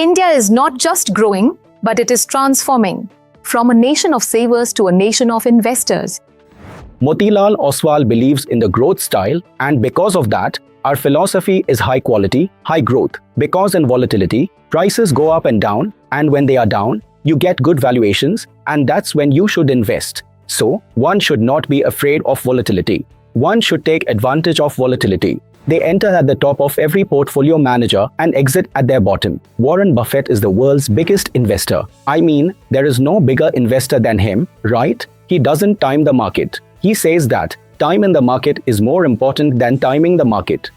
India is not just growing, but it is transforming from a nation of savers to a nation of investors. Motilal Oswal believes in the growth style, and because of that, our philosophy is high quality, high growth. Because in volatility, prices go up and down, and when they are down, you get good valuations, and that's when you should invest. So, one should not be afraid of volatility. One should take advantage of volatility. They enter at the top of every portfolio manager and exit at their bottom. Warren Buffett is the world's biggest investor. I mean, there is no bigger investor than him, right? He doesn't time the market. He says that time in the market is more important than timing the market.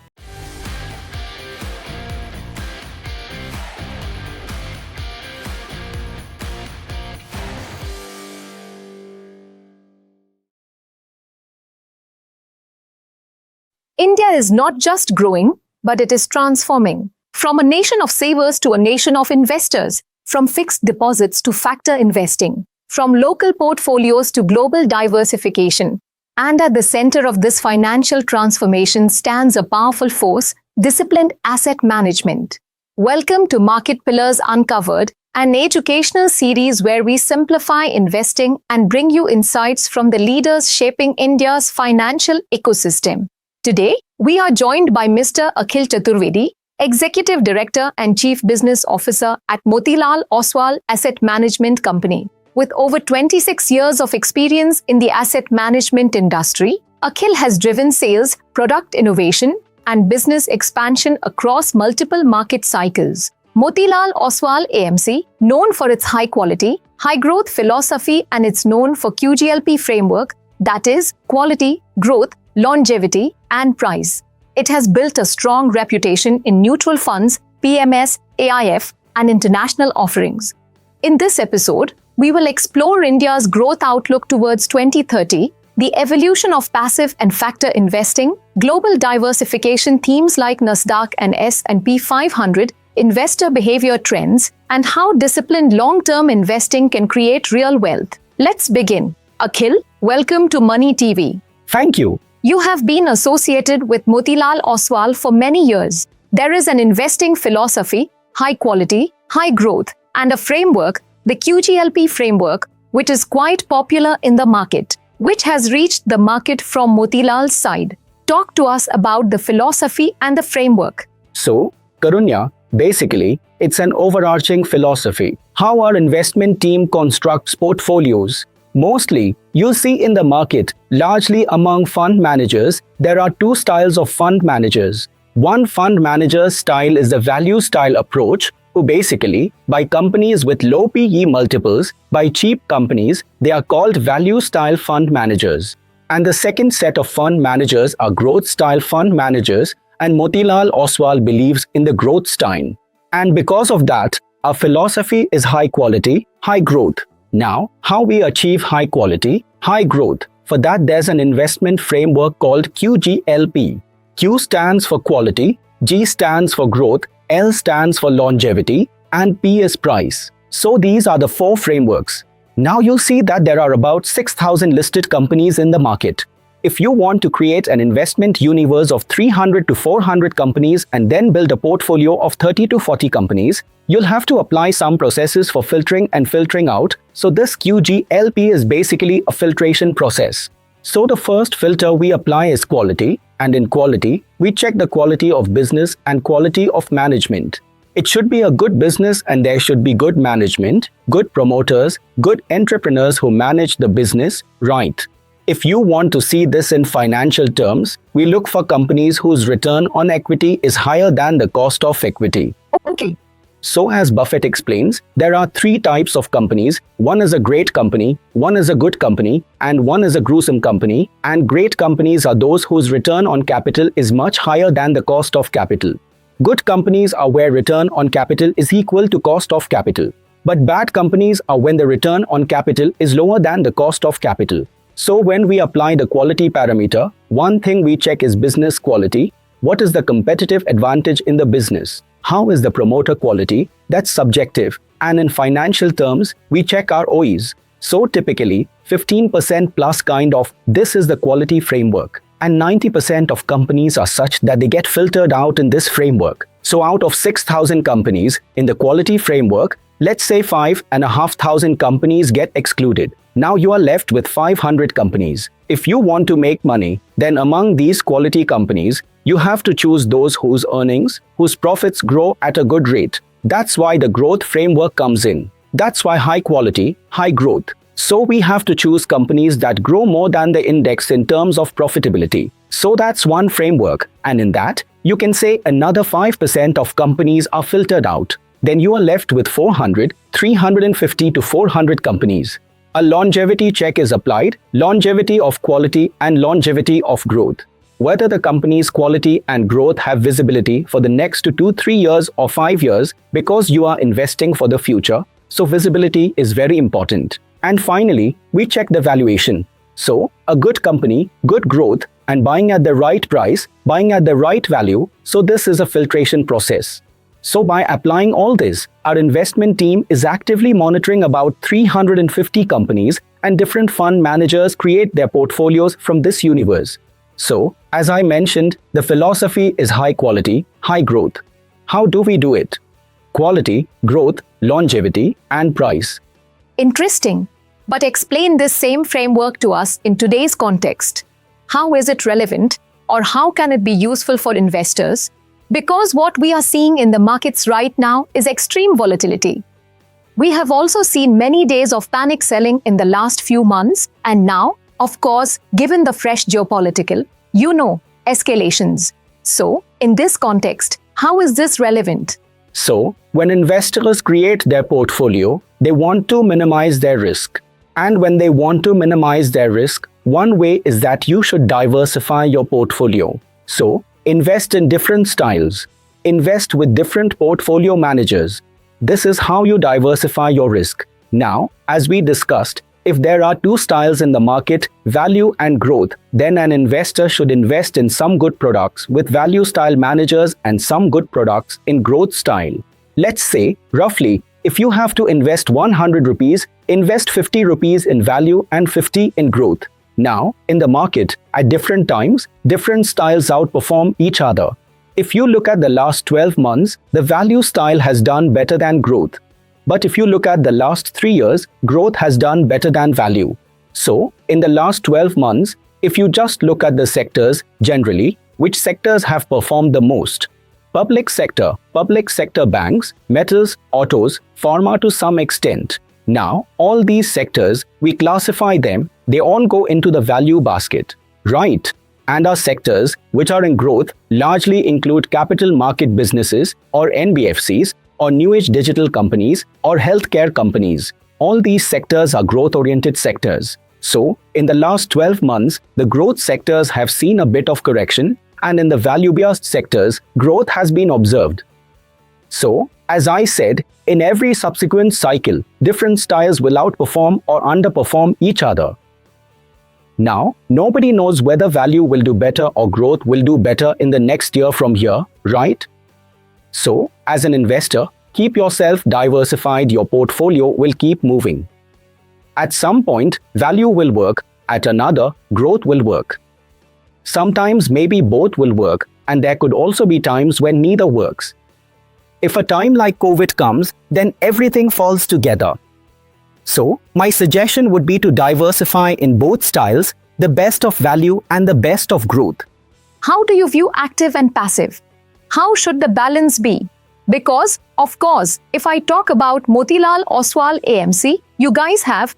India is not just growing, but it is transforming from a nation of savers to a nation of investors, from fixed deposits to factor investing, from local portfolios to global diversification. And at the center of this financial transformation stands a powerful force, disciplined asset management. Welcome to Market Pillars Uncovered, an educational series where we simplify investing and bring you insights from the leaders shaping India's financial ecosystem. Today, we are joined by Mr. Akhil Chaturvedi, Executive Director and Chief Business Officer at Motilal Oswal Asset Management Company. With over 26 years of experience in the asset management industry, Akhil has driven sales, product innovation, and business expansion across multiple market cycles. Motilal Oswal AMC, known for its high quality, high growth philosophy, and it's known for QGLP framework, that is, quality, growth, longevity, and price. It has built a strong reputation in mutual funds, PMS, AIF, and international offerings. In this episode, we will explore India's growth outlook towards 2030, the evolution of passive and factor investing, global diversification themes like Nasdaq and S&P 500, investor behavior trends, and how disciplined long-term investing can create real wealth. Let's begin. Akhil, welcome to Money TV. Thank you. You have been associated with Motilal Oswal for many years. There is an investing philosophy, high quality, high growth, and a framework, the QGLP framework, which is quite popular in the market, which has reached the market from Motilal's side. Talk to us about the philosophy and the framework. So, Karunya, basically, it's an overarching philosophy. How our investment team constructs portfolios. Mostly, you'll see in the market, largely among fund managers, there are two styles of fund managers. One fund manager style is the value style approach, who basically buy companies with low PE multiples, buy cheap companies. They are called value style fund managers. And the second set of fund managers are growth style fund managers, and Motilal Oswal believes in the growth style. And because of that, our philosophy is high quality, high growth. Now, how we achieve high quality, high growth? For that, there's an investment framework called QGLP. Q stands for quality, G stands for growth, L stands for longevity, and P is price. So these are the four frameworks. Now you see that there are about 6,000 listed companies in the market. If you want to create an investment universe of 300 to 400 companies and then build a portfolio of 30 to 40 companies, you'll have to apply some processes for filtering and filtering out. So this QGLP is basically a filtration process. So the first filter we apply is quality, and in quality, we check the quality of business and quality of management. It should be a good business and there should be good management, good promoters, good entrepreneurs who manage the business right. If you want to see this in financial terms, we look for companies whose return on equity is higher than the cost of equity. Okay. So as Buffett explains, there are three types of companies. One is a great company, one is a good company, and one is a gruesome company. And great companies are those whose return on capital is much higher than the cost of capital. Good companies are where return on capital is equal to cost of capital. But bad companies are when the return on capital is lower than the cost of capital. So when we apply the quality parameter, one thing we check is business quality. What is the competitive advantage in the business? How is the promoter quality? That's subjective. And in financial terms, we check our OEs. So typically, 15% plus kind of this is the quality framework. And 90% of companies are such that they get filtered out in this framework. So out of 6,000 companies in the quality framework, let's say 5,500 companies get excluded. Now you are left with 500 companies. If you want to make money, then among these quality companies, you have to choose those whose earnings, whose profits grow at a good rate. That's why the growth framework comes in. That's why high quality, high growth. So we have to choose companies that grow more than the index in terms of profitability. So that's one framework, and in that, you can say another 5% of companies are filtered out. Then you are left with 400, 350 to 400 companies. A longevity check is applied, longevity of quality and longevity of growth. Whether the company's quality and growth have visibility for the next 2-3 years or 5 years, because you are investing for the future, so visibility is very important. And finally, we check the valuation. So, a good company, good growth, and buying at the right price, buying at the right value, so this is a filtration process. So by applying all this, our investment team is actively monitoring about 350 companies, and different fund managers create their portfolios from this universe. So, as I mentioned, the philosophy is high quality, high growth. How do we do it? Quality, growth, longevity, and price. Interesting. But explain this same framework to us in today's context. How is it relevant, or how can it be useful for investors? Because what we are seeing in the markets right now is extreme volatility. We have also seen many days of panic selling in the last few months, and now, of course, given the fresh geopolitical, escalations. So, in this context, how is this relevant? So, when investors create their portfolio, they want to minimize their risk. And when they want to minimize their risk, one way is that you should diversify your portfolio. So, invest in different styles. Invest with different portfolio managers. This is how you diversify your risk. Now, as we discussed, if there are two styles in the market, value and growth, then an investor should invest in some good products with value style managers and some good products in growth style. Let's say, roughly, if you have to invest 100 rupees, invest 50 rupees in value and 50 in growth. Now, in the market, at different times, different styles outperform each other. If you look at the last 12 months, the value style has done better than growth. But if you look at the last 3 years, growth has done better than value. So, in the last 12 months, if you just look at the sectors, generally, which sectors have performed the most? Public sector banks, metals, autos, pharma to some extent. Now, all these sectors, we classify them, they all go into the value basket, right? And our sectors, which are in growth, largely include capital market businesses or NBFCs or new age digital companies or healthcare companies. All these sectors are growth-oriented sectors. So, in the last 12 months, the growth sectors have seen a bit of correction, and in the value-based sectors, growth has been observed. So, as I said, in every subsequent cycle, different styles will outperform or underperform each other. Now, nobody knows whether value will do better or growth will do better in the next year from here, right? So, as an investor, keep yourself diversified, your portfolio will keep moving. At some point, value will work, at another, growth will work. Sometimes maybe both will work, and there could also be times when neither works. If a time like COVID comes, then everything falls together. So, my suggestion would be to diversify in both styles, the best of value and the best of growth. How do you view active and passive? How should the balance be? Because, of course, if I talk about Motilal Oswal AMC, you guys have,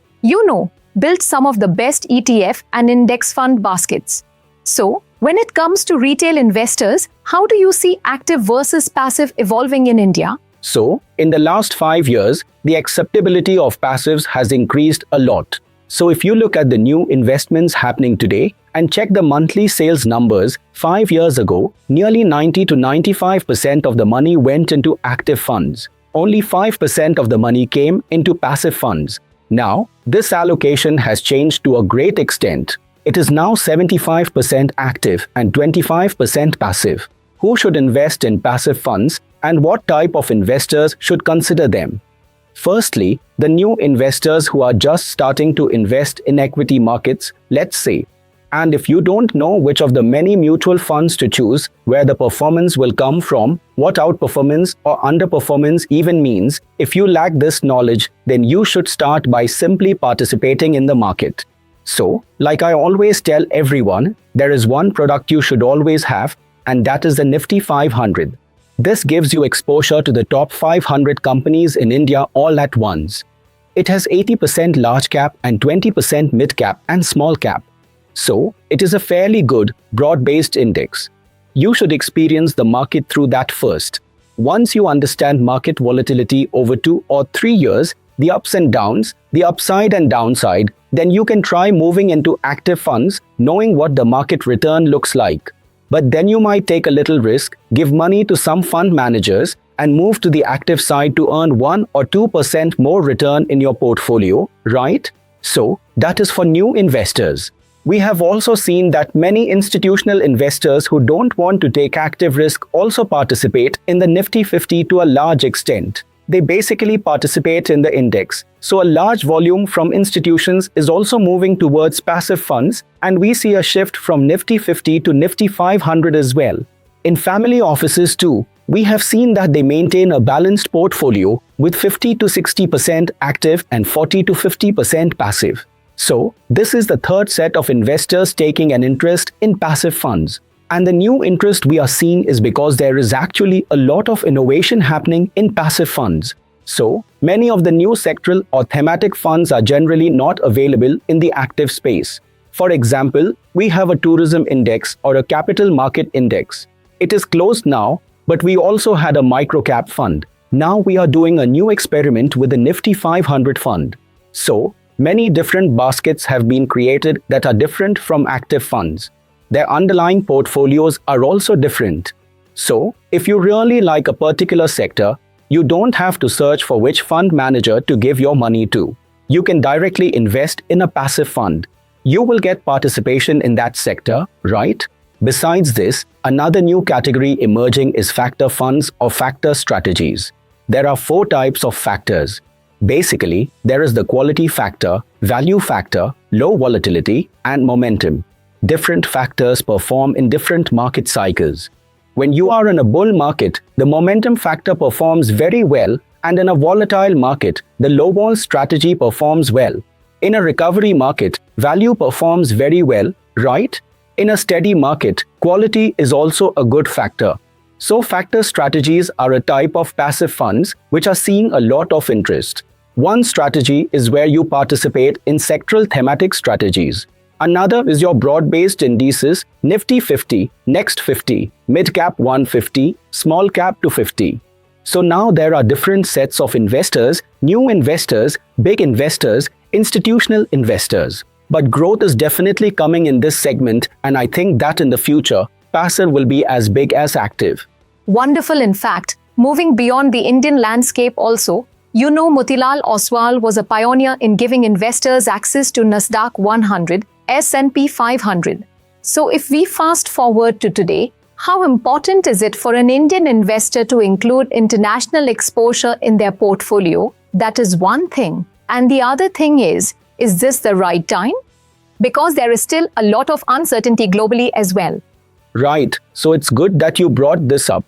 built some of the best ETF and index fund baskets. So, when it comes to retail investors, how do you see active versus passive evolving in India? So, in the last 5 years, the acceptability of passives has increased a lot. So, if you look at the new investments happening today and check the monthly sales numbers, 5 years ago, nearly 90 to 95% of the money went into active funds. Only 5% of the money came into passive funds. Now, this allocation has changed to a great extent. It is now 75% active and 25% passive. Who should invest in passive funds and what type of investors should consider them? Firstly, the new investors who are just starting to invest in equity markets, let's say. And if you don't know which of the many mutual funds to choose, where the performance will come from, what outperformance or underperformance even means, if you lack this knowledge, then you should start by simply participating in the market. So, like I always tell everyone, there is one product you should always have, and that is the Nifty 500. This gives you exposure to the top 500 companies in India all at once. It has 80% large cap and 20% mid cap and small cap. So, it is a fairly good, broad-based index. You should experience the market through that first. Once you understand market volatility over 2 or 3 years, the ups and downs, the upside and downside, then you can try moving into active funds, knowing what the market return looks like. But then you might take a little risk, give money to some fund managers, and move to the active side to earn 1 or 2% more return in your portfolio, right? So, that is for new investors. We have also seen that many institutional investors who don't want to take active risk also participate in the Nifty 50 to a large extent. They basically participate in the index. So a large volume from institutions is also moving towards passive funds, and we see a shift from Nifty 50 to Nifty 500 as well. In family offices too, we have seen that they maintain a balanced portfolio with 50 to 60% active and 40 to 50% passive. So, this is the third set of investors taking an interest in passive funds. And the new interest we are seeing is because there is actually a lot of innovation happening in passive funds. So, many of the new sectoral or thematic funds are generally not available in the active space. For example, we have a tourism index or a capital market index. It is closed now, but we also had a microcap fund. Now we are doing a new experiment with the Nifty 500 fund. So, many different baskets have been created that are different from active funds. Their underlying portfolios are also different. So, if you really like a particular sector, you don't have to search for which fund manager to give your money to. You can directly invest in a passive fund. You will get participation in that sector, right? Besides this, another new category emerging is factor funds or factor strategies. There are 4 types of factors. Basically, there is the quality factor, value factor, low volatility, and momentum. Different factors perform in different market cycles. When you are in a bull market, the momentum factor performs very well, and in a volatile market, the low vol strategy performs well. In a recovery market, value performs very well, right? In a steady market, quality is also a good factor. So factor strategies are a type of passive funds which are seeing a lot of interest. One strategy is where you participate in sectoral thematic strategies. Another is your broad-based indices, Nifty 50, Next 50, Mid Cap 150, Small Cap 250. So now there are different sets of investors, new investors, big investors, institutional investors. But growth is definitely coming in this segment, and I think that in the future, passive will be as big as active. Wonderful. In fact, moving beyond the Indian landscape also, Motilal Oswal was a pioneer in giving investors access to Nasdaq 100, S&P 500. So if we fast forward to today, how important is it for an Indian investor to include international exposure in their portfolio? That is one thing. And the other thing is this the right time? Because there is still a lot of uncertainty globally as well. Right, so it's good that you brought this up.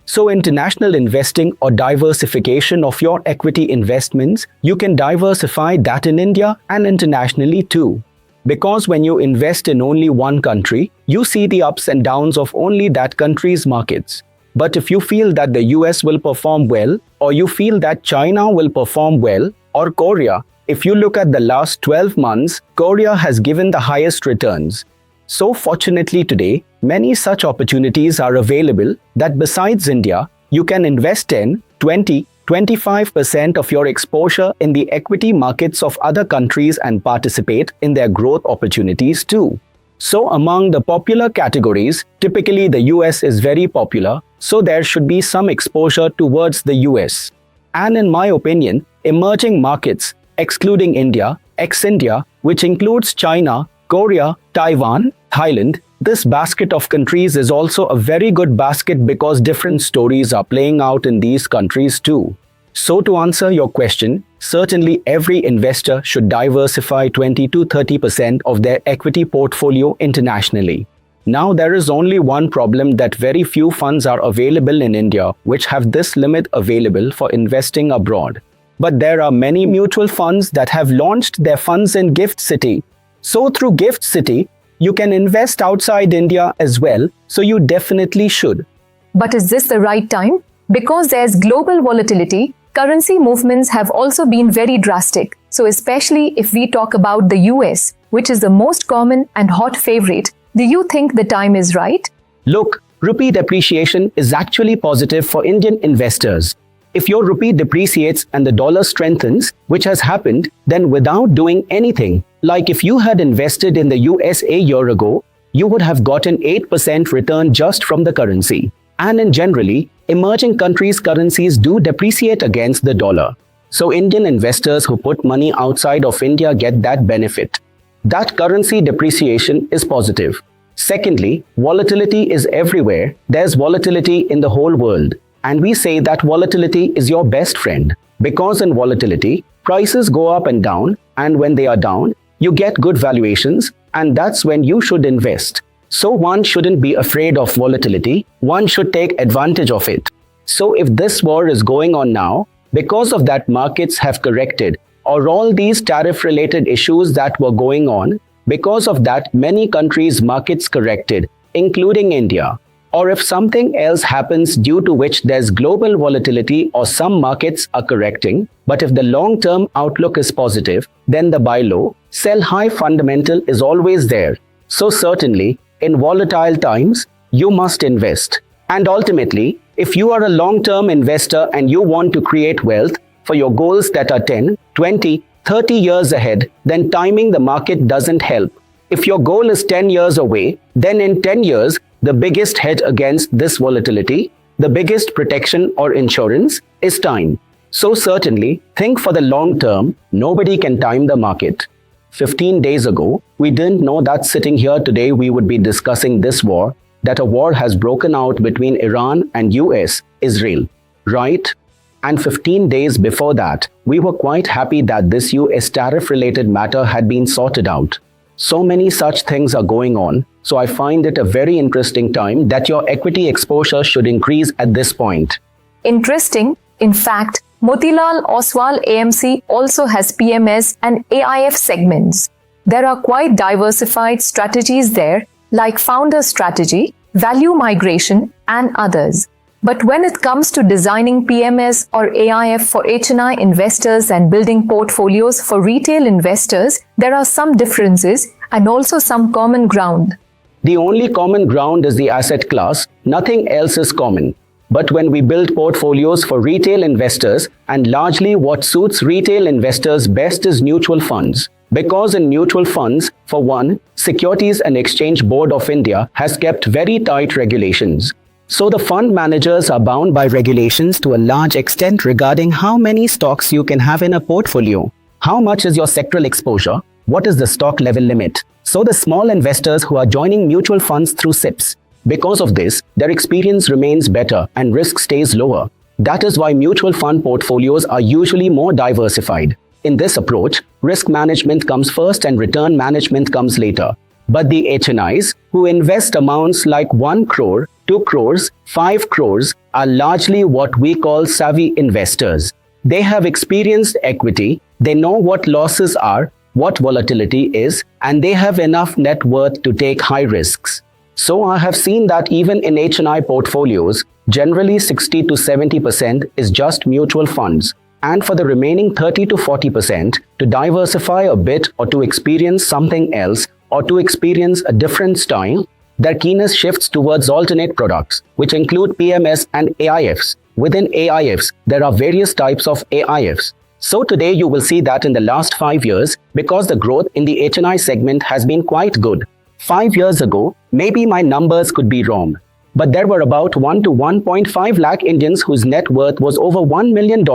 So international investing or diversification of your equity investments, you can diversify that in India and internationally too. Because when you invest in only one country, you see the ups and downs of only that country's markets. But if you feel that the US will perform well, or you feel that China will perform well, or Korea, if you look at the last 12 months, Korea has given the highest returns. So fortunately today, many such opportunities are available that besides India, you can invest 10, 20, 25% of your exposure in the equity markets of other countries and participate in their growth opportunities too. So among the popular categories, typically the US is very popular, so there should be some exposure towards the US. And in my opinion, emerging markets, excluding India, ex-India, which includes China, Korea, Taiwan, Thailand, this basket of countries is also a very good basket because different stories are playing out in these countries too. So to answer your question, certainly every investor should diversify 20 to 30% of their equity portfolio internationally. Now, there is only one problem, that very few funds are available in India which have this limit available for investing abroad. But there are many mutual funds that have launched their funds in Gift City. So through Gift City, you can invest outside India as well, so you definitely should. But is this the right time? Because there's global volatility, currency movements have also been very drastic. So especially if we talk about the US, which is the most common and hot favorite, do you think the time is right? Look, rupee depreciation is actually positive for Indian investors. If your rupee depreciates and the dollar strengthens, which has happened, then without doing anything, like if you had invested in the US a year ago, you would have gotten 8% return just from the currency. And in generally, emerging countries' currencies do depreciate against the dollar. So Indian investors who put money outside of India get that benefit. That currency depreciation is positive. Secondly, volatility is everywhere. There's volatility in the whole world. And we say that volatility is your best friend. Because in volatility, prices go up and down, and when they are down, you get good valuations, and that's when you should invest. So one shouldn't be afraid of volatility, one should take advantage of it. So if this war is going on now, because of that markets have corrected, or all these tariff-related issues that were going on, because of that many countries' markets corrected, including India. Or if something else happens due to which there's global volatility or some markets are correcting, but if the long-term outlook is positive, then the buy low, sell high fundamental is always there. So certainly, in volatile times, you must invest. And ultimately, if you are a long-term investor and you want to create wealth for your goals that are 10, 20, 30 years ahead, then timing the market doesn't help. If your goal is 10 years away, then in 10 years, the biggest hedge against this volatility, the biggest protection or insurance is time. So certainly, think for the long term. Nobody can time the market. 15 days ago, we didn't know that sitting here today we would be discussing this war, that a war has broken out between Iran and US, Israel, right? And 15 days before that, we were quite happy that this US tariff-related matter had been sorted out. So many such things are going on, so I find it a very interesting time that your equity exposure should increase at this point. Interesting. In fact, Motilal Oswal AMC also has PMS and AIF segments. There are quite diversified strategies there, like founder strategy, value migration, and others. But when it comes to designing PMS or AIF for HNI investors and building portfolios for retail investors, there are some differences and also some common ground. The only common ground is the asset class, nothing else is common. But when we build portfolios for retail investors, and largely what suits retail investors best is mutual funds. Because in mutual funds, for one, Securities and Exchange Board of India has kept very tight regulations. So the fund managers are bound by regulations to a large extent regarding how many stocks you can have in a portfolio. How much is your sectoral exposure? What is the stock level limit? So the small investors who are joining mutual funds through SIPs, because of this, their experience remains better and risk stays lower. That is why mutual fund portfolios are usually more diversified. In this approach, risk management comes first and return management comes later. But the HNIs, who invest amounts like 1 crore, 2 crores, 5 crores, are largely what we call savvy investors. They have experienced equity, they know what losses are, what volatility is, and they have enough net worth to take high risks. So I have seen that even in HNI portfolios, generally 60 to 70% is just mutual funds. And for the remaining 30 to 40% to diversify a bit or to experience something else or to experience a different style, their keenness shifts towards alternate products, which include PMS and AIFs. Within AIFs, there are various types of AIFs. So today you will see that in the last 5 years, because the growth in the HNI segment has been quite good. 5 years ago, maybe my numbers could be wrong, but there were about 1 to 1.5 lakh Indians whose net worth was over $1 million.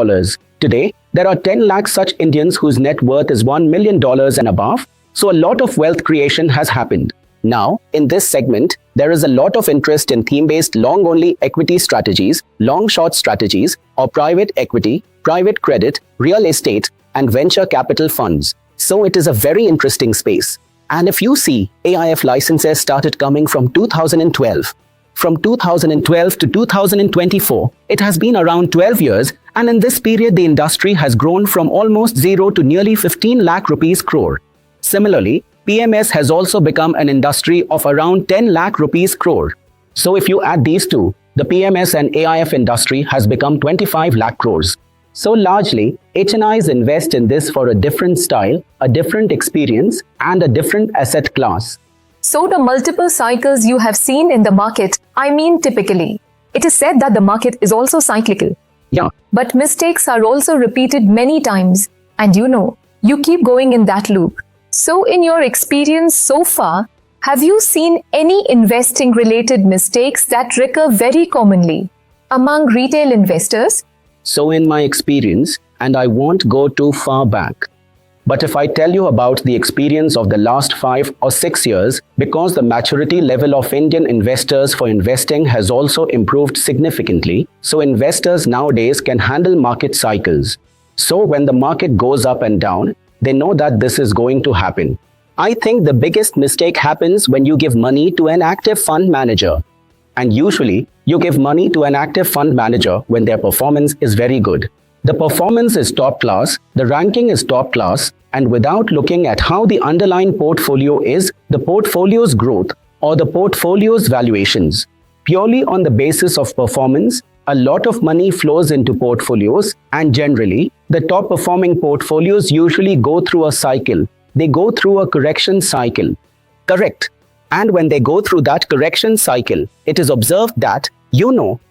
Today, there are 10 lakh such Indians whose net worth is $1 million and above. So a lot of wealth creation has happened. Now, in this segment, there is a lot of interest in theme-based long-only equity strategies, long-short strategies, or private equity, private credit, real estate, and venture capital funds. So it is a very interesting space. And if you see, AIF licenses started coming from 2012. From 2012 to 2024, it has been around 12 years, and in this period the industry has grown from almost zero to nearly 15 lakh rupees crore. Similarly, PMS has also become an industry of around 10 lakh rupees crore. So if you add these two, the PMS and AIF industry has become 25 lakh crores. So largely, HNIs invest in this for a different style, a different experience, and a different asset class. So the multiple cycles you have seen in the market, I mean typically, it is said that the market is also cyclical. Yeah. But mistakes are also repeated many times, and you keep going in that loop. So in your experience so far, have you seen any investing related mistakes that recur very commonly among retail investors? So in my experience, and I won't go too far back, but if I tell you about the experience of the last 5 or 6 years, because the maturity level of Indian investors for investing has also improved significantly, so investors nowadays can handle market cycles. So when the market goes up and down, they know that this is going to happen. I think the biggest mistake happens when you give money to an active fund manager. And usually, you give money to an active fund manager when their performance is very good. The performance is top class, the ranking is top class, and without looking at how the underlying portfolio is, the portfolio's growth, or the portfolio's valuations. Purely on the basis of performance, a lot of money flows into portfolios, and generally, the top performing portfolios usually go through a cycle. They go through a correction cycle. Correct. And when they go through that correction cycle, it is observed that,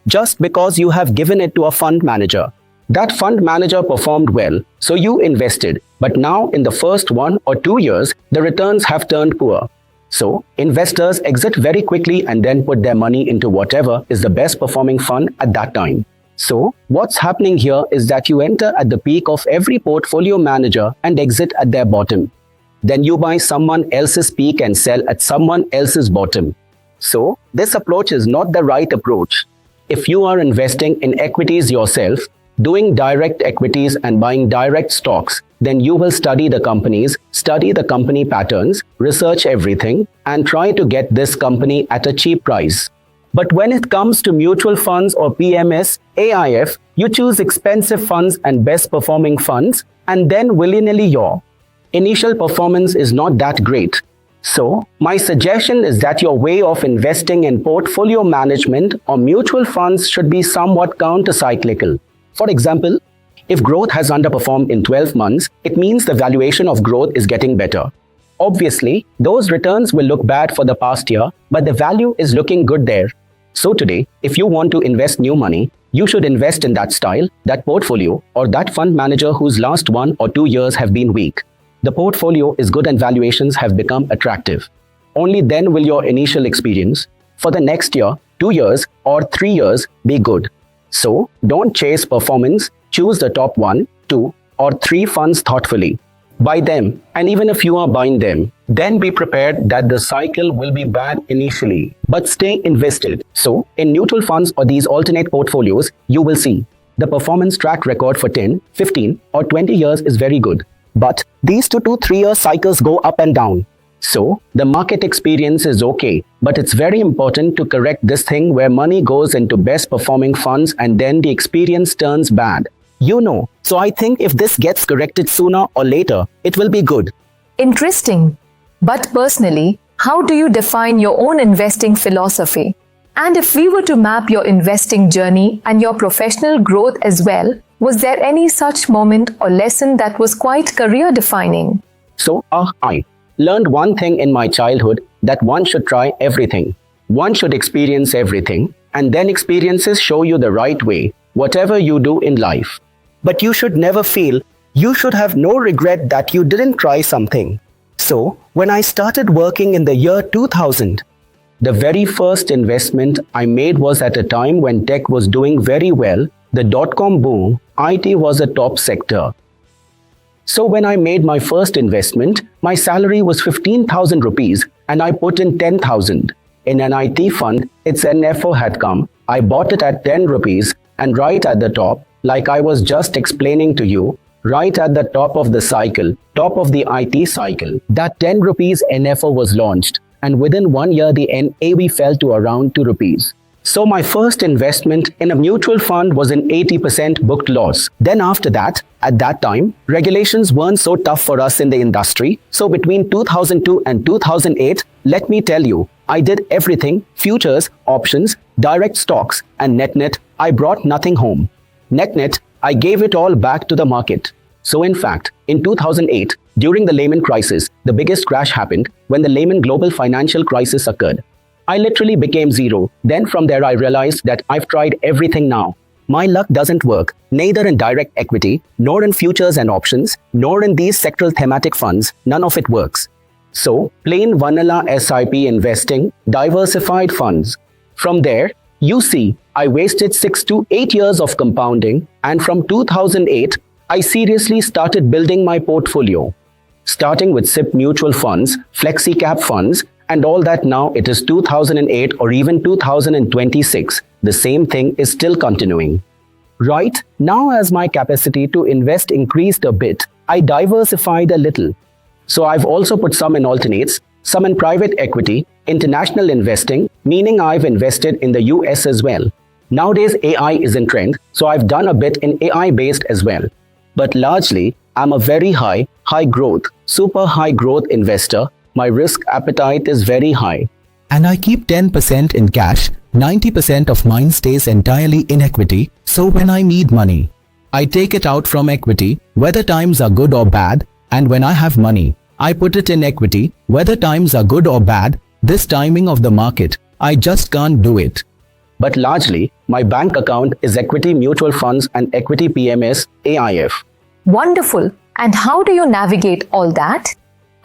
just because you have given it to a fund manager, that fund manager performed well, so you invested. But now in the first 1 or 2 years, the returns have turned poor. So investors exit very quickly and then put their money into whatever is the best performing fund at that time. So what's happening here is that you enter at the peak of every portfolio manager and exit at their bottom. Then you buy someone else's peak and sell at someone else's bottom. So this approach is not the right approach. If you are investing in equities yourself, doing direct equities and buying direct stocks, then you will study the companies, study the company patterns, research everything, and try to get this company at a cheap price. But when it comes to mutual funds or PMS, AIF, you choose expensive funds and best performing funds, and then willy-nilly your initial performance is not that great. So, my suggestion is that your way of investing in portfolio management or mutual funds should be somewhat counter-cyclical. For example, if growth has underperformed in 12 months, it means the valuation of growth is getting better. Obviously, those returns will look bad for the past year, but the value is looking good there. So today, if you want to invest new money, you should invest in that style, that portfolio, or that fund manager whose last 1 or 2 years have been weak. The portfolio is good and valuations have become attractive. Only then will your initial experience for the next year, 2 years, or 3 years be good. So, don't chase performance, choose the top 1, 2, or 3 funds thoughtfully. Buy them, and even if you are buying them, then be prepared that the cycle will be bad initially, but stay invested. So, in mutual funds or these alternate portfolios, you will see the performance track record for 10, 15, or 20 years is very good. But these 2 to 3 year cycles go up and down. So, the market experience is okay, but it's very important to correct this thing where money goes into best performing funds and then the experience turns bad. So I think if this gets corrected sooner or later, it will be good. Interesting. But personally, how do you define your own investing philosophy? And if we were to map your investing journey and your professional growth as well, was there any such moment or lesson that was quite career defining? So, I learned one thing in my childhood, that one should try everything. One should experience everything, and then experiences show you the right way, whatever you do in life. But you should never feel, you should have no regret that you didn't try something. So, when I started working in the year 2000, the very first investment I made was at a time when tech was doing very well, the dot-com boom, IT was a top sector. So when I made my first investment, my salary was 15,000 rupees and I put in 10,000. In an IT fund, its NFO had come. I bought it at 10 rupees and right at the top, like I was just explaining to you, right at the top of the cycle, top of the IT cycle, that 10 rupees NFO was launched, and within 1 year the NAV fell to around 2 rupees. So my first investment in a mutual fund was an 80% booked loss. Then after that, at that time, regulations weren't so tough for us in the industry. So between 2002 and 2008, let me tell you, I did everything: futures, options, direct stocks, and net, I brought nothing home. Net, I gave it all back to the market. So in fact, in 2008, during the Lehman crisis, the biggest crash happened when the Lehman global financial crisis occurred. I literally became zero. Then from there I realized that I've tried everything now. My luck doesn't work, neither in direct equity, nor in futures and options, nor in these sectoral thematic funds. None of it works. So, plain vanilla SIP investing, diversified funds. From there, you see, I wasted 6 to 8 years of compounding, and from 2008, I seriously started building my portfolio. Starting with SIP mutual funds, flexi cap funds, and all that. Now it is 2008 or even 2026. The same thing is still continuing. Right now, as my capacity to invest increased a bit, I diversified a little. So I've also put some in alternates, some in private equity, international investing, meaning I've invested in the US as well. Nowadays AI is in trend, so I've done a bit in AI based as well. But largely, I'm a very high growth, super high growth investor. My risk appetite is very high. And I keep 10% in cash, 90% of mine stays entirely in equity, so when I need money, I take it out from equity, whether times are good or bad, and when I have money, I put it in equity, whether times are good or bad. This timing of the market, I just can't do it. But largely, my bank account is equity mutual funds and equity PMS AIF. Wonderful. And how do you navigate all that?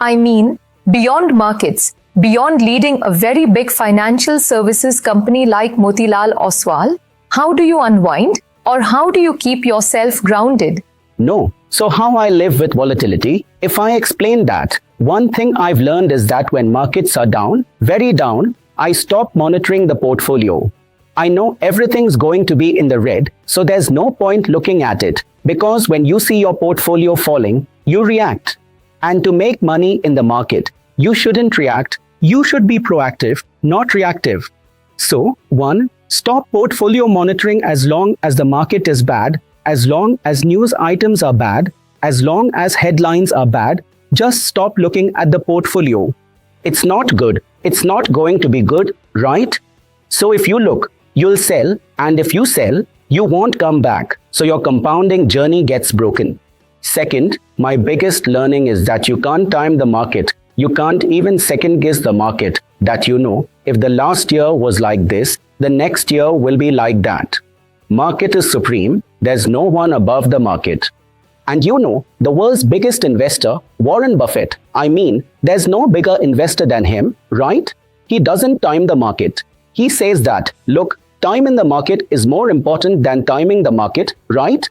I mean, beyond markets, beyond leading a very big financial services company like Motilal Oswal, how do you unwind, or how do you keep yourself grounded? No. So how I live with volatility? If I explain that, one thing I've learned is that when markets are down, very down, I stop monitoring the portfolio. I know everything's going to be in the red, so there's no point looking at it, because when you see your portfolio falling, you react. And to make money in the market, you shouldn't react. You should be proactive, not reactive. So, 1. Stop portfolio monitoring as long as the market is bad, as long as news items are bad, as long as headlines are bad. Just stop looking at the portfolio. It's not good. It's not going to be good, right? So if you look, you'll sell, and if you sell, you won't come back. So your compounding journey gets broken. Second, my biggest learning is that you can't time the market. You can't even second guess the market. That if the last year was like this, the next year will be like that. Market is supreme. There's no one above the market. And the world's biggest investor, Warren Buffett, there's no bigger investor than him, right? He doesn't time the market. He says that, look, time in the market is more important than timing the market, right?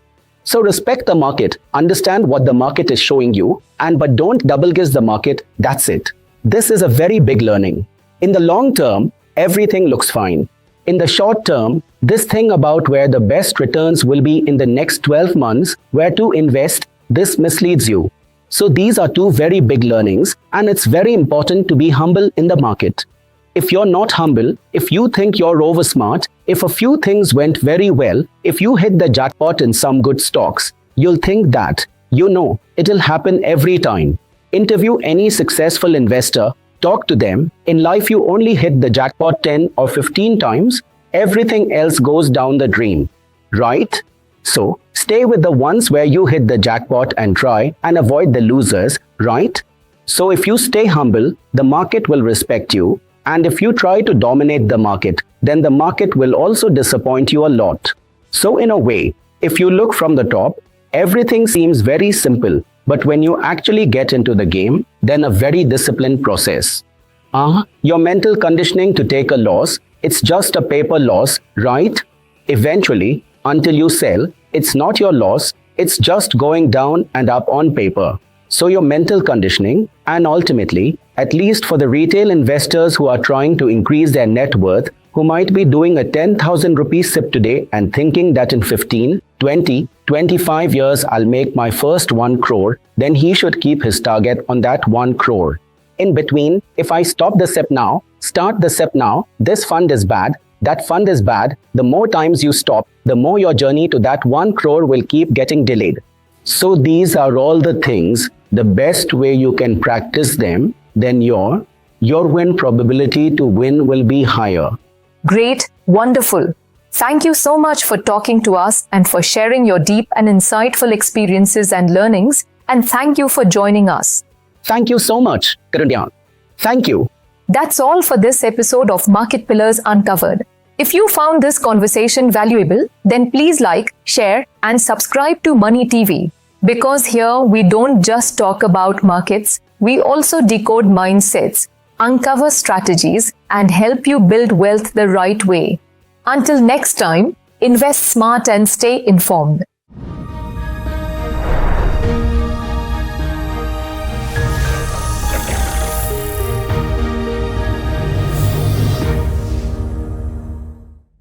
So respect the market, understand what the market is showing you, but don't double guess the market. That's it. This is a very big learning. In the long term, everything looks fine. In the short term, this thing about where the best returns will be in the next 12 months, where to invest, this misleads you. So these are two very big learnings, and it's very important to be humble in the market. If you're not humble, if you think you're over smart, if a few things went very well, if you hit the jackpot in some good stocks, you'll think that, it'll happen every time. Interview any successful investor, talk to them. In life, you only hit the jackpot 10 or 15 times. Everything else goes down the drain, right? So stay with the ones where you hit the jackpot and try and avoid the losers, right? So if you stay humble, the market will respect you. And if you try to dominate the market, then the market will also disappoint you a lot. So in a way, if you look from the top, everything seems very simple. But when you actually get into the game, then a very disciplined process. Your mental conditioning to take a loss, it's just a paper loss, right? Eventually, until you sell, it's not your loss, it's just going down and up on paper. So your mental conditioning, and ultimately, at least for the retail investors who are trying to increase their net worth, who might be doing a 10,000 rupees SIP today and thinking that in 15, 20, 25 years I'll make my first 1 crore, then he should keep his target on that 1 crore. In between, if I stop the SIP now, start the SIP now, this fund is bad, that fund is bad, the more times you stop, the more your journey to that 1 crore will keep getting delayed. So these are all the things, the best way you can practice them, then your win probability to win will be higher. Great, wonderful. Thank you so much for talking to us and for sharing your deep and insightful experiences and learnings, and thank you for joining us. Thank you so much, Karandyan. Thank you. That's all for this episode of Market Pillars Uncovered. If you found this conversation valuable, then please like, share, and subscribe to Money TV. Because here we don't just talk about markets, we also decode mindsets, uncover strategies, and help you build wealth the right way. Until next time, invest smart and stay informed.